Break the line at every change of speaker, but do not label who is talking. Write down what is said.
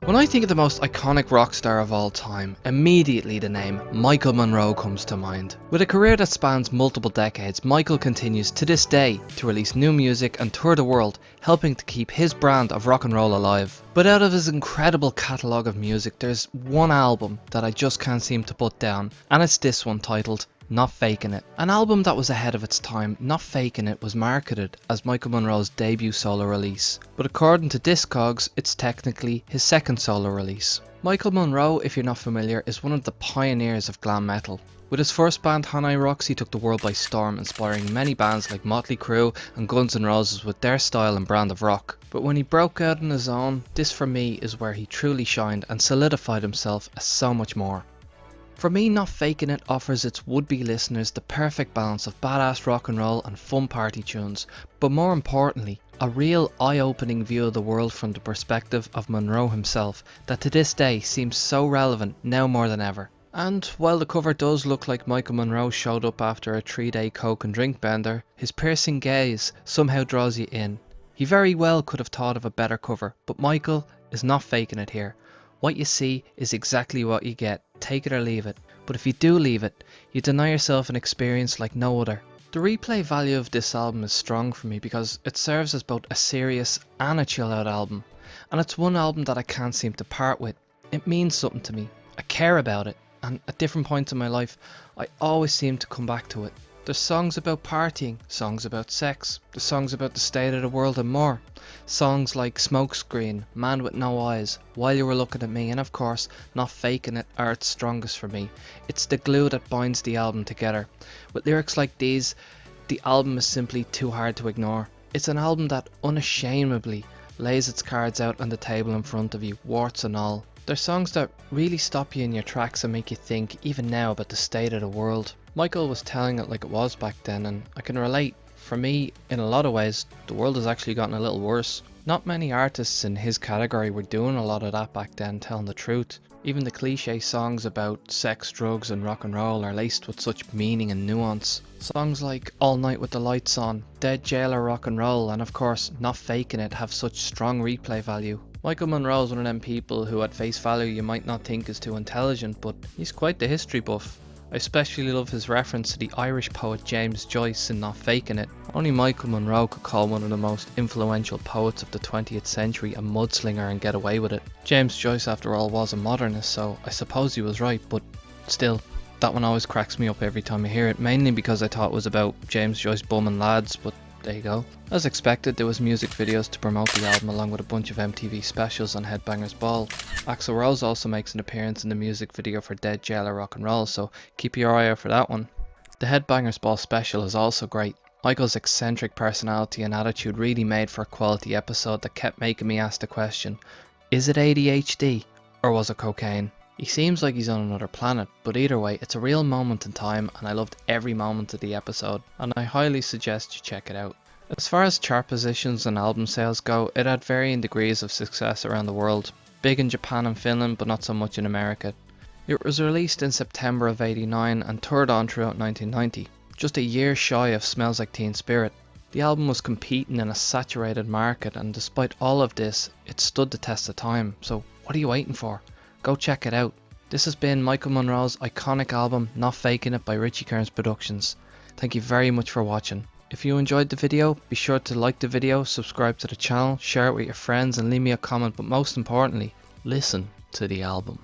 When I think of the most iconic rock star of all time, immediately the name Micheal Monroe comes to mind. With a career that spans multiple decades, Micheal continues to this day to release new music and tour the world, helping to keep his brand of rock and roll alive. But out of his incredible catalogue of music, there's one album that I just can't seem to put down, and it's this one titled Not Fakin' It. An album that was ahead of its time. Not Fakin' It was marketed as Micheal Monroe's debut solo release, but according to Discogs, it's technically his second solo release. Micheal Monroe, if you're not familiar, is one of the pioneers of glam metal. With his first band Hanoi Rocks, he took the world by storm, inspiring many bands like Motley Crue and Guns N' Roses with their style and brand of rock. But when he broke out on his own, this for me is where he truly shined and solidified himself as so much more. For me, Not Fakin' It offers its would-be listeners the perfect balance of badass rock and roll and fun party tunes, but more importantly, a real eye-opening view of the world from the perspective of Monroe himself that to this day seems so relevant now more than ever. And while the cover does look like Micheal Monroe showed up after a 3-day coke and drink bender, his piercing gaze somehow draws you in. He very well could have thought of a better cover, but Micheal is not faking it here. What you see is exactly what you get, take it or leave it. But if you do leave it, you deny yourself an experience like no other. The replay value of this album is strong for me because it serves as both a serious and a chill out album. And it's one album that I can't seem to part with. It means something to me, I care about it, and at different points in my life, I always seem to come back to it. There's songs about partying, songs about sex, there's songs about the state of the world and more. Songs like Smokescreen, Man With No Eyes, While You Were Looking At Me, and of course, Not Fakin' It are its strongest for me. It's the glue that binds the album together. With lyrics like these, the album is simply too hard to ignore. It's an album that unashamedly lays its cards out on the table in front of you, warts and all. They're songs that really stop you in your tracks and make you think, even now, about the state of the world. Micheal was telling it like it was back then, and I can relate. For me, in a lot of ways, the world has actually gotten a little worse. Not many artists in his category were doing a lot of that back then, telling the truth. Even the cliche songs about sex, drugs and rock and roll are laced with such meaning and nuance. Songs like All Night With The Lights On, Dead Jailer Rock and Roll, and of course Not Fakin' It have such strong replay value. Micheal Monroe is one of them people who at face value you might not think is too intelligent, but he's quite the history buff. I especially love his reference to the Irish poet James Joyce in Not Fakin' It. Only Micheal Monroe could call one of the most influential poets of the 20th century a mudslinger and get away with it. James Joyce after all was a modernist, so I suppose he was right, but still, that one always cracks me up every time I hear it, mainly because I thought it was about James Joyce bumming lads, but there you go. As expected, there was music videos to promote the album along with a bunch of MTV specials on Headbangers Ball. Axl Rose also makes an appearance in the music video for Dead Jailer Rock and Roll, so keep your eye out for that one. The Headbangers Ball special is also great. Michael's eccentric personality and attitude really made for a quality episode that kept making me ask the question, is it ADHD or was it cocaine? He seems like he's on another planet, but either way, it's a real moment in time and I loved every moment of the episode, and I highly suggest you check it out. As far as chart positions and album sales go, it had varying degrees of success around the world. Big in Japan and Finland, but not so much in America. It was released in September of '89 and toured on throughout 1990, just a year shy of Smells Like Teen Spirit. The album was competing in a saturated market, and despite all of this, it stood the test of time, so what are you waiting for? Go check it out. This has been Micheal Monroe's iconic album Not Fakin' It by Richie Kearns Productions. Thank you very much for watching. If you enjoyed the video, be sure to like the video, subscribe to the channel, share it with your friends and leave me a comment, but most importantly, listen to the album.